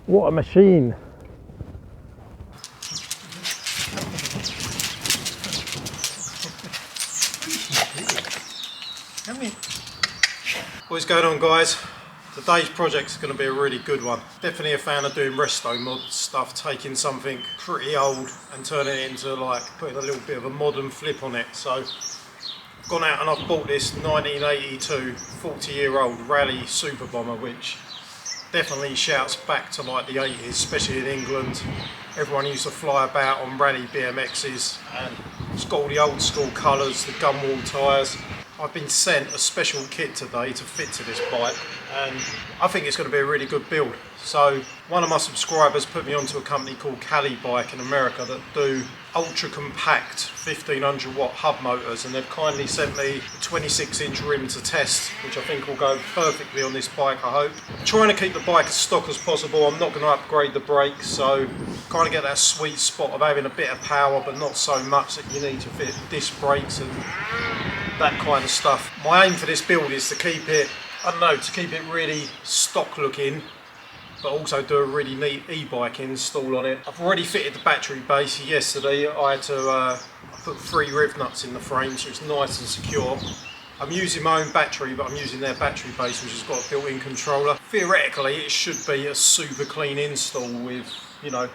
What a machine. What's going on, guys? Today's project is going to be a really good one. Definitely a fan of doing resto mod stuff, taking something pretty old and turning it into like putting a little bit of a modern flip on it. So I've gone out and I've bought this 1982 40-year-old Raleigh Super Bomber, which definitely shouts back to like the 80s, especially in England. Everyone used to fly about on Raleigh BMXs, and it's got all the old school colours, the gunwale tyres. I've been sent a special kit today to fit to this bike, and I think it's going to be a really good build. So one of my subscribers put me onto a company called KIRBEBIKE in America that do ultra compact 1500 watt hub motors, and they've kindly sent me a 26-inch rim to test, which I think will go perfectly on this bike, I hope. I'm trying to keep the bike as stock as possible. I'm not going to upgrade the brakes, so kind of get that sweet spot of having a bit of power but not so much that you need to fit disc brakes and that kind of stuff. My aim for this build is to keep it, I don't know, to keep it really stock looking, but also do a really neat e-bike install on it. I've already fitted the battery base. Yesterday I had to I put 3 rev nuts in the frame so it's nice and secure. I'm using my own battery, but I'm using their battery base, which has got a built-in controller. Theoretically it should be a super clean install with, you know,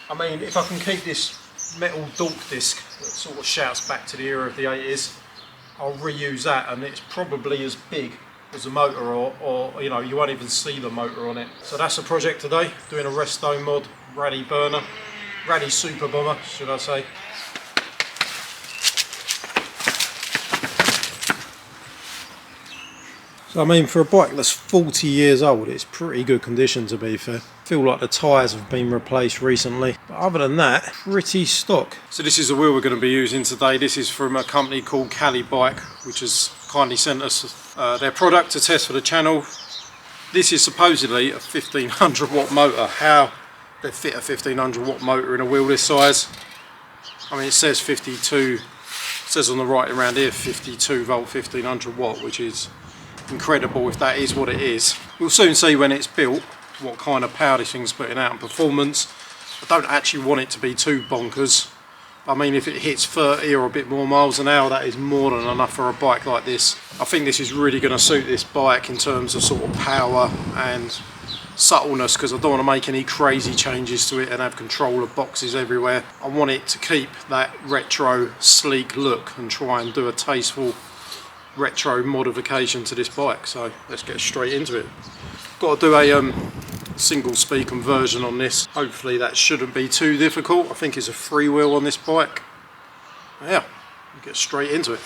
I mean, if I can keep this metal dork disc that sort of shouts back to the era of the 80s, I'll reuse that, and it's probably as big as the motor, or you know, you won't even see the motor on it. So that's the project today, doing a resto mod Raleigh burner, Raleigh Super Bomber should I say. So I mean, for a bike that's 40 years old, it's pretty good condition, to be fair. I feel like the tyres have been replaced recently, but other than that, pretty stock. So this is the wheel we're going to be using today. This is from a company called KIRBEBIKE, which has kindly sent us their product to test for the channel. This is supposedly a 1500 watt motor. How they fit a 1500 watt motor in a wheel this size? I mean, it says 52, it says on the right around here 52 volt 1500 watt, which is incredible if that is what it is. We'll soon see when it's built what kind of power this thing's putting out in performance. I don't actually want it to be too bonkers. I mean, if it hits 30 or a bit more miles an hour, that is more than enough for a bike like this. I think this is really going to suit this bike in terms of sort of power and subtleness, because I don't want to make any crazy changes to it and have controller boxes everywhere. I want it to keep that retro sleek look and try and do a tasteful retro modification to this bike. So let's get straight into it. Got to do a single speed conversion on this. Hopefully that shouldn't be too difficult. I think it's a freewheel on this bike. Yeah, we'll get straight into it.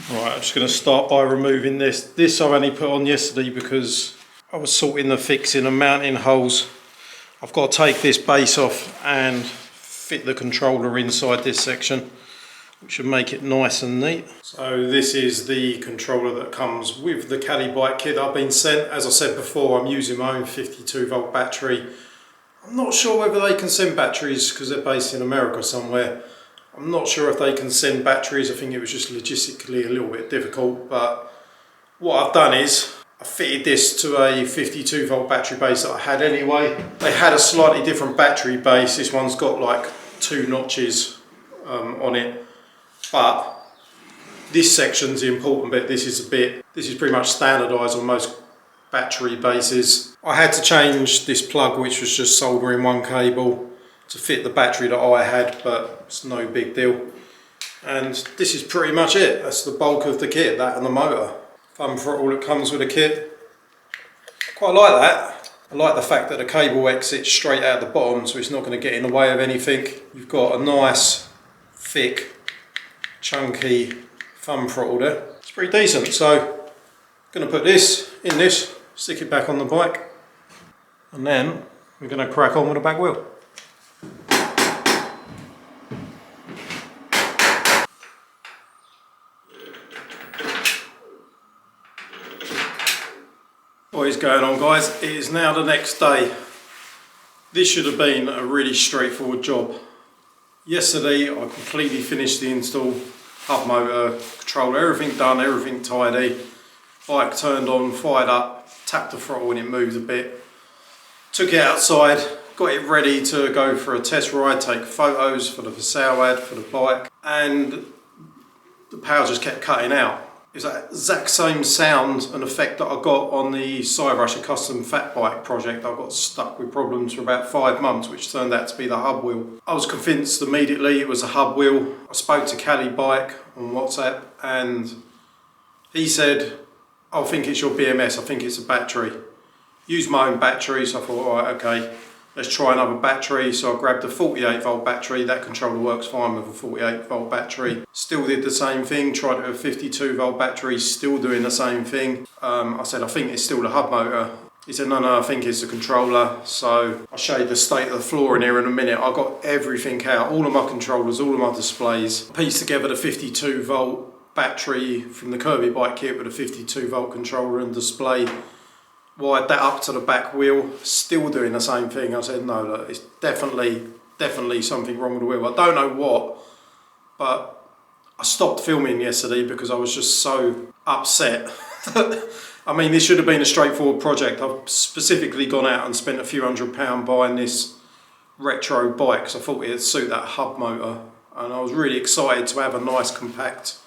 Alright, I'm just going to start by removing this. This I only put on yesterday because I was sorting the fixing and mounting holes. I've got to take this base off and fit the controller inside this section, which should make it nice and neat. So this is the controller that comes with the KIRBEBIKE kit I've been sent. As I said before, I'm using my own 52 volt battery. I'm not sure whether they can send batteries because they're based in America somewhere. I'm not sure if they can send batteries. I think it was just logistically a little bit difficult, but what I've done is I fitted this to a 52 volt battery base that I had anyway. They had a slightly different battery base. This one's got like 2 notches on it. But this section's the important bit. This is pretty much standardised on most battery bases. I had to change this plug, which was just soldering one cable, to fit the battery that I had, but it's no big deal. And this is pretty much it. That's the bulk of the kit, that and the motor. Thumb throttle that comes with the kit. Quite like that. I like the fact that the cable exits straight out the bottom, so it's not going to get in the way of anything. You've got a nice, thick, chunky thumb throttle there. It's pretty decent. So I'm going to put this in this, stick it back on the bike, and then we're going to crack on with the back wheel. What is going on, guys? It is now the next day. This should have been a really straightforward job. Yesterday I completely finished the install, hub motor, controller, everything done, everything tidy. Bike turned on, fired up, tapped the throttle and it moved a bit. Took it outside, got it ready to go for a test ride, take photos for the sale ad for the bike, and the power just kept cutting out. It's that exact same sound and effect that I got on the Cyberusher custom fat bike project. I got stuck with problems for about 5 months, which turned out to be the hub wheel. I was convinced immediately it was a hub wheel. I spoke to KIRBEBIKE on WhatsApp and he said, I think it's your BMS, I think it's a battery. Used my own battery, so I thought, alright, okay, let's try another battery. So I grabbed a 48 volt battery. That controller works fine with a 48 volt battery. Still did the same thing, tried it with a 52 volt battery, still doing the same thing. I said, I think it's still the hub motor. He said, no, I think it's the controller. So I'll show you the state of the floor in here in a minute. I got everything out, all of my controllers, all of my displays. Pieced together the 52 volt battery from the KIRBEBIKE kit with a 52 volt controller and display. Wired that up to the back wheel, still doing the same thing. I said, no, look, it's definitely something wrong with the wheel. I don't know what, but I stopped filming yesterday because I was just so upset. I mean, this should have been a straightforward project. I've specifically gone out and spent a few £100 buying this retro bike because I thought it'd suit that hub motor. And I was really excited to have a nice compact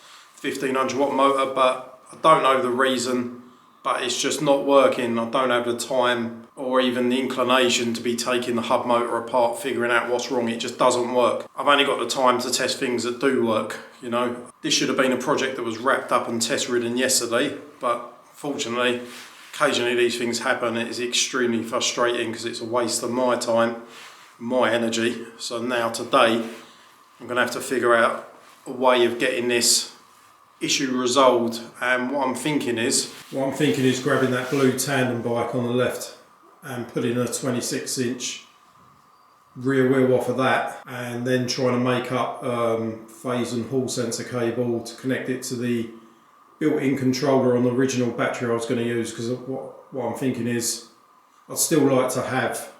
1500 watt motor, but I don't know the reason. But it's just not working. I don't have the time or even the inclination to be taking the hub motor apart, figuring out what's wrong. It just doesn't work. I've only got the time to test things that do work, you know. This should have been a project that was wrapped up and test ridden yesterday, but fortunately, occasionally these things happen. It is extremely frustrating because it's a waste of my time, my energy. So now today, I'm gonna have to figure out a way of getting this issue resolved, and what I'm thinking is grabbing that blue tandem bike on the left and putting a 26-inch rear wheel off of that, and then trying to make up phase and hall sensor cable to connect it to the built-in controller on the original battery I was going to use, because what I'm thinking is I'd still like to have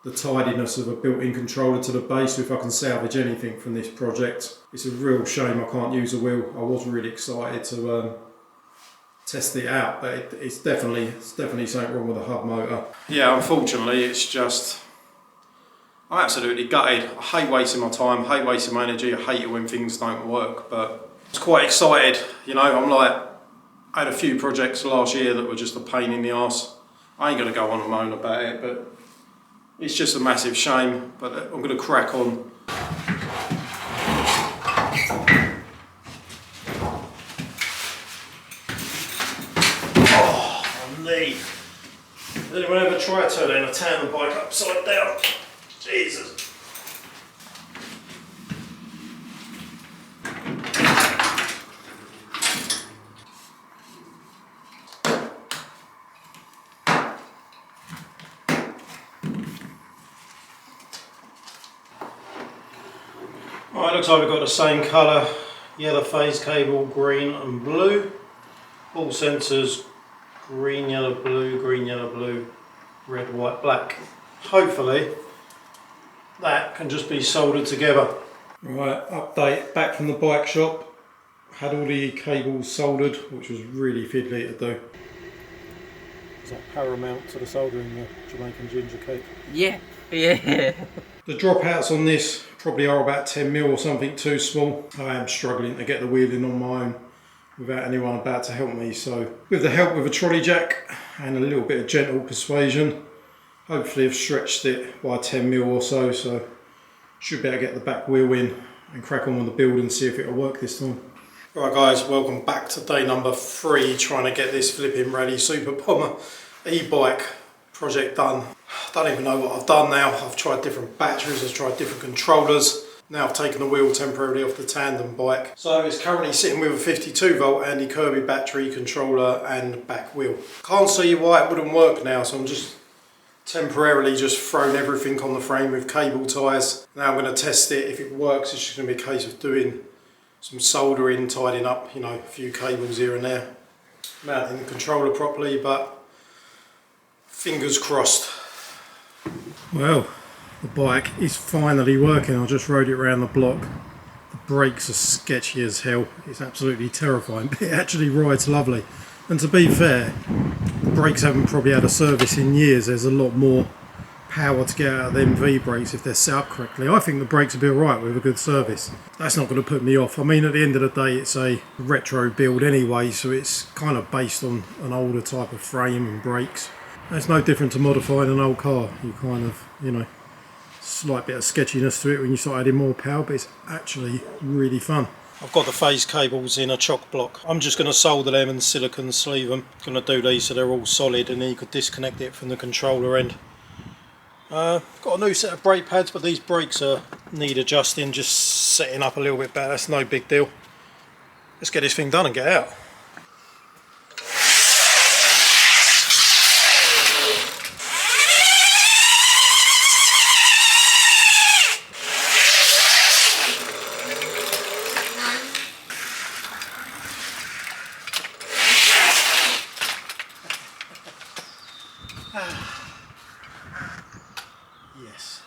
the tidiness of a built-in controller to the base. So if I can salvage anything from this project, it's a real shame I can't use a wheel. I was really excited to test it out, but it's definitely something wrong with the hub motor. Yeah, unfortunately, it's just, I'm absolutely gutted. I hate wasting my time, hate wasting my energy. I hate it when things don't work, but I was quite excited. You know, I had a few projects last year that were just a pain in the arse. I ain't gonna go on and moan about it, but it's just a massive shame, but I'm going to crack on. Oh, my knee. Has anyone ever tried turning a tandem bike upside down? Jesus. Right, looks like we've got the same colour, yellow phase cable, green and blue. All sensors, green, yellow, blue, red, white, black. Hopefully that can just be soldered together. Right, update, back from the bike shop. Had all the cables soldered, which was really fiddly to do. Is that paramount to the soldering the Jamaican ginger cake? Yeah. The dropouts on this probably are about 10mm or something too small. I am struggling to get the wheel in on my own without anyone about to help me. So with the help of a trolley jack and a little bit of gentle persuasion, hopefully I've stretched it by 10mm or so. So should be able to get the back wheel in and crack on with the build and see if it'll work this time. Right guys, welcome back to day number 3 trying to get this flipping Raleigh Super Bomber e-bike project done. I don't even know what I've done now. I've tried different batteries, I've tried different controllers. Now I've taken the wheel temporarily off the tandem bike. So it's currently sitting with a 52 volt Andy Kirby battery, controller and back wheel. Can't see why it wouldn't work now, so I'm just temporarily just thrown everything on the frame with cable ties. Now I'm going to test it. If it works, it's just going to be a case of doing some soldering, tidying up, you know, a few cables here and there, mounting the controller properly, but fingers crossed. Well, the bike is finally working. I just rode it around the block. The brakes are sketchy as hell. It's absolutely terrifying, but it actually rides lovely. And to be fair, the brakes haven't probably had a service in years. There's a lot more power to get out of them V brakes if they're set up correctly. I think the brakes will be alright with a good service. That's not going to put me off. I mean, at the end of the day, it's a retro build anyway, so it's kind of based on an older type of frame and brakes. It's no different to modifying an old car. You kind of, you know, slight bit of sketchiness to it when you start adding more power, but it's actually really fun. I've got the phase cables in a chock block. I'm just going to solder them and silicone sleeve them. I'm going to do these so they're all solid, and then you could disconnect it from the controller end. Got a new set of brake pads, but these brakes need adjusting, just setting up a little bit better. That's no big deal. Let's get this thing done and get out. Yes.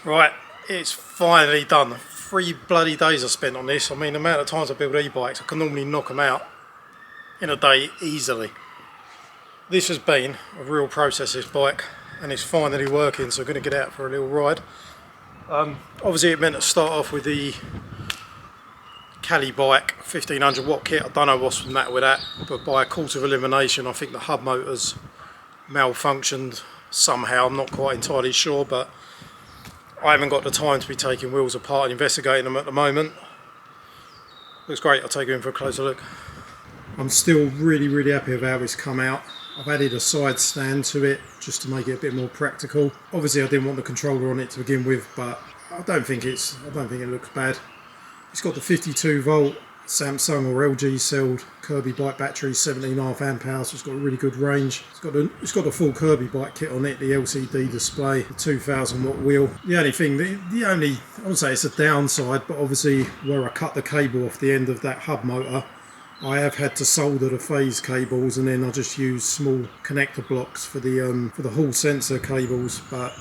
Right, it's finally done. 3 bloody days I spent on this. I mean, the amount of times I build e-bikes, I can normally knock them out in a day easily. This has been a real process, this bike, and it's finally working, so I'm going to get out for a little ride. Obviously it meant to start off with the KIRBEBIKE 1500 watt kit. I don't know what's the matter with that, but by a course of elimination I think the hub motors malfunctioned somehow. I'm not quite entirely sure, but I haven't got the time to be taking wheels apart and investigating them at the moment. Looks great. I'll take you in for a closer look. I'm still really happy with how it's come out. I've added a side stand to it just to make it a bit more practical. Obviously I didn't want the controller on it to begin with, but I don't think it looks bad. It's got the 52 volt Samsung or LG celled KIRBEBIKE battery, 17.5 amp hours, so it's got a really good range. It's got the full KIRBEBIKE kit on it, the LCD display, the 2000 watt wheel. The only thing, the only, I would say it's a downside, but obviously where I cut the cable off the end of that hub motor, I have had to solder the phase cables, and then I just use small connector blocks for the hall sensor cables, but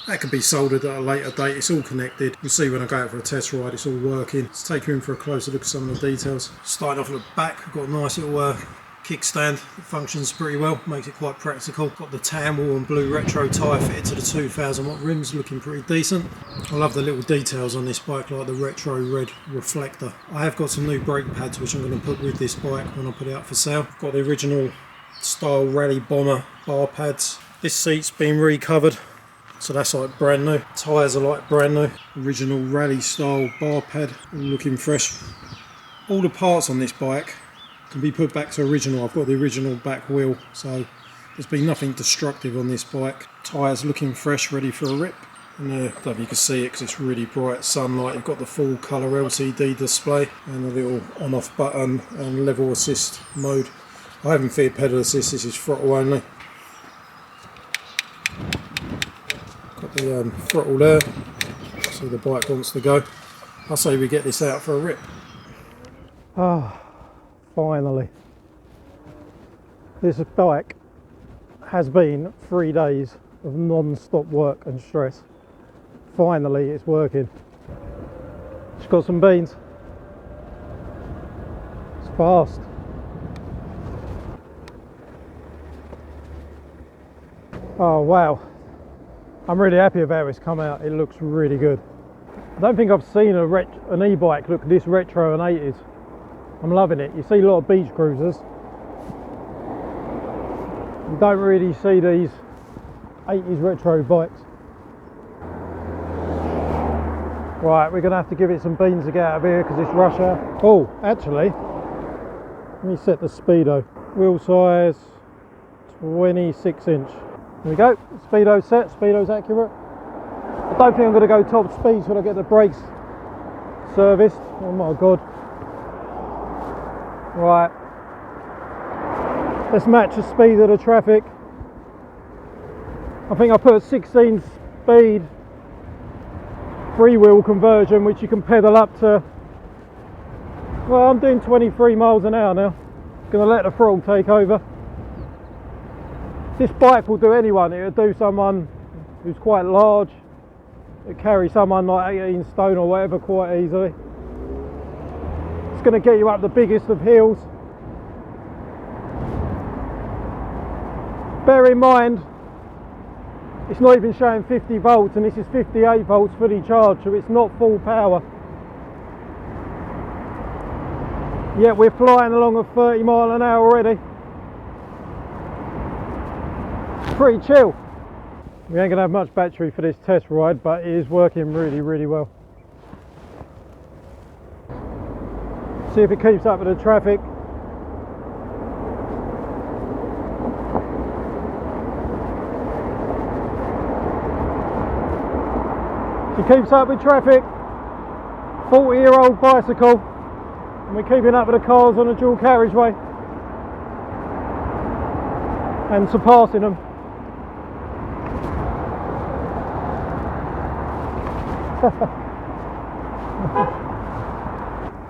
that can be soldered at a later date. It's all connected. You'll see when I go out for a test ride, it's all working. Let's take you in for a closer look at some of the details. Starting off at the back, we've got a nice little kickstand. It functions pretty well, makes it quite practical. Got the tan wall and blue retro tyre fitted to the 2000 watt rims, looking pretty decent. I love the little details on this bike, like the retro red reflector. I have got some new brake pads which I'm going to put with this bike when I put it out for sale. I've got the original style Raleigh bomber bar pads. This seat's been recovered, so that's like brand new. Tyres are like brand new. Original Raleigh style bar pad, all looking fresh. All the parts on this bike can be put back to original. I've got the original back wheel, so there's been nothing destructive on this bike. Tyres looking fresh, ready for a rip. And I don't know if you can see it because it's really bright sunlight. You've got the full colour LCD display and a little on-off button and level assist mode. I haven't fitted pedal assist, this is throttle only. Got the throttle there, so the bike wants to go. I say we get this out for a rip. Ah, finally. This bike has been 3 days of non-stop work and stress. Finally it's working. It's got some beans. It's fast. Oh wow. I'm really happy with how it's come out. It looks really good. I don't think I've seen an e-bike look this retro and 80s. I'm loving it. You see a lot of beach cruisers. You don't really see these 80s retro bikes. Right, we're going to have to give it some beans to get out of here because it's rush hour. Oh, actually, let me set the speedo. Wheel size 26 inch. There we go, speedo set, speedo's accurate. I don't think I'm going to go top speeds when I get the brakes serviced. Oh my god. Right, let's match the speed of the traffic. I think I put a 16 speed freewheel conversion, which you can pedal up to, well, I'm doing 23 miles an hour now. Gonna let the throttle take over. This bike will do anyone. It'll do someone who's quite large. It'll carry someone like 18 stone or whatever quite easily. It's going to get you up the biggest of hills. Bear in mind, it's not even showing 50 volts and this is 58 volts fully charged, so it's not full power. Yet we're flying along at 30 miles an hour already. Pretty chill. We ain't going to have much battery for this test ride, but it is working really, really well. See if it keeps up with the traffic. It keeps up with traffic. 40-year-old bicycle. And we're keeping up with the cars on the dual carriageway. And surpassing them.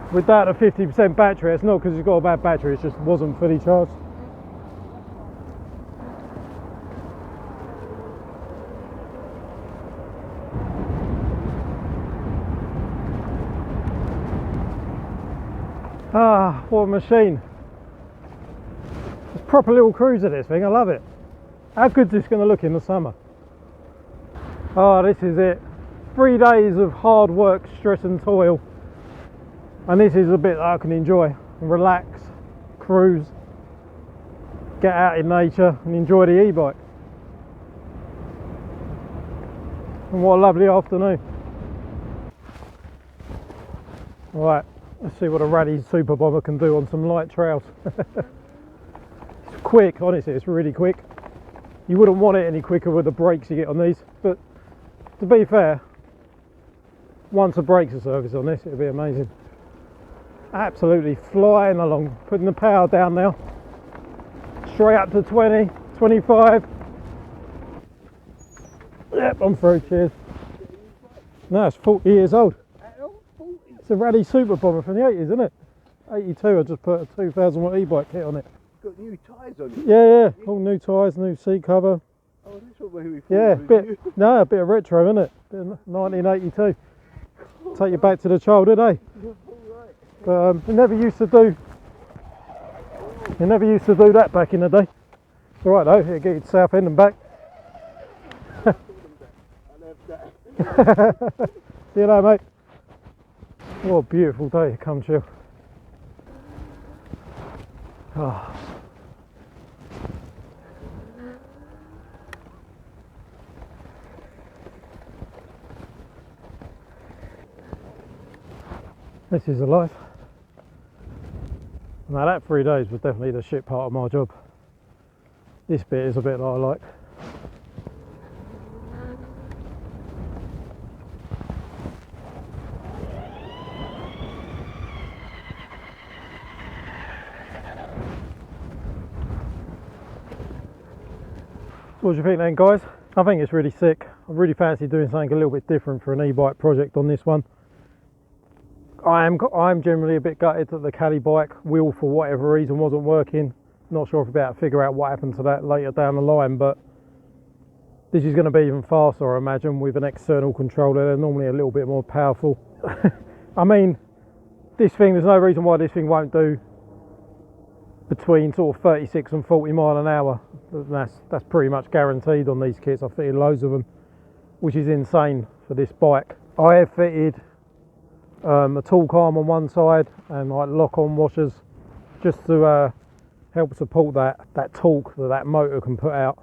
With that at 50% battery, it's not because it's got a bad battery, it just wasn't fully charged. Ah, what a machine. It's a proper little cruiser, this thing, I love it. How good's this going to look in the summer? Oh, this is it. 3 days of hard work, stress and toil. And this is a bit that I can enjoy and relax, cruise, get out in nature and enjoy the e-bike. And what a lovely afternoon. Right, let's see what a Raleigh Super Bomber can do on some light trails. It's quick, honestly, it's really quick. You wouldn't want it any quicker with the brakes you get on these, but to be fair, once the brakes are serviced on this, it'll be amazing. Absolutely flying along, putting the power down now. Straight up to 20, 25. Yep, I'm through, cheers. No, it's 40 years old. It's a Raleigh Super Bomber from the 80s, isn't it? 82, I just put a 2000 watt e-bike kit on it. Got new tyres on it? Yeah, all new tyres, new seat cover. Oh, that's what we yeah, a bit of retro, isn't it? Bit of 1982. Take you back to the childhood, eh? But we never used to do that back in the day. It's alright though, it'll get you to South End and back. See you later, mate. What a beautiful day to come chill. Oh. This is the life. Now that 3 days was definitely the shit part of my job. This bit is a bit that I like. What do you think then, guys? I think it's really sick. I really fancy doing something a little bit different for an e-bike project on this one. I'm generally a bit gutted that the Cali bike wheel for whatever reason wasn't working. Not sure if we'll be able to figure out what happened to that later down the line, but this is going to be even faster, I imagine, with an external controller. They're normally a little bit more powerful. I mean, this thing, there's no reason why this thing won't do between sort of 36 and 40 mile an hour. That's pretty much guaranteed on these kits. I've fitted loads of them, which is insane for this bike. I have fitted a torque arm on one side and like lock-on washers just to help support that torque that motor can put out.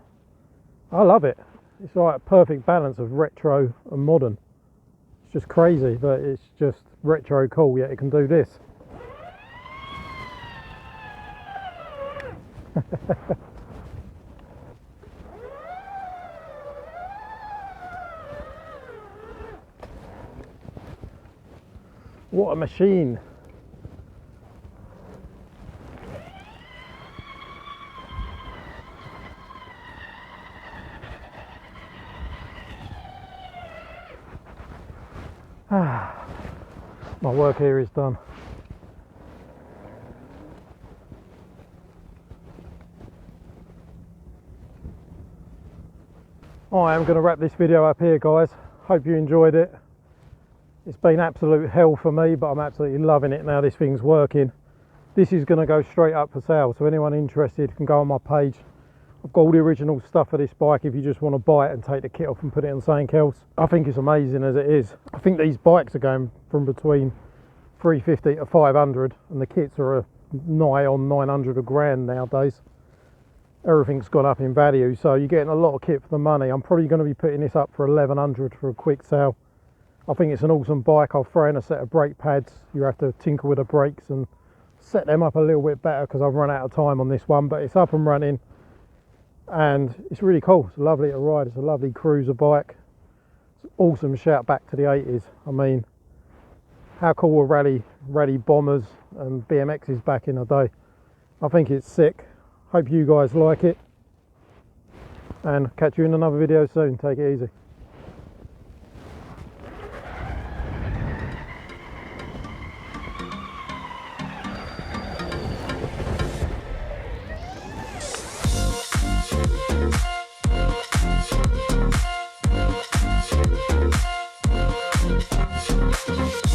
I love it. It's like a perfect balance of retro and modern. It's just crazy that it's just retro cool, yet it can do this. What a machine. My work here is done. I am going to wrap this video up here, guys. Hope you enjoyed it. It's been absolute hell for me, but I'm absolutely loving it now this thing's working. This is going to go straight up for sale, so anyone interested can go on my page. I've got all the original stuff for this bike if you just want to buy it and take the kit off and put it on something else. I think it's amazing as it is. I think these bikes are going from between 350 to 500 and the kits are nigh on 900 a grand nowadays. Everything's gone up in value, so you're getting a lot of kit for the money. I'm probably going to be putting this up for 1100 for a quick sale. I think it's an awesome bike. I'll throw in a set of brake pads. You have to tinker with the brakes and set them up a little bit better because I've run out of time on this one, but it's up and running and it's really cool. It's lovely to ride. It's a lovely cruiser bike. It's an awesome shout back to the 80s. I mean, how cool were rally bombers and BMXs back in the day? I think it's sick. Hope you guys like it and catch you in another video soon. Take it easy. We'll be right back.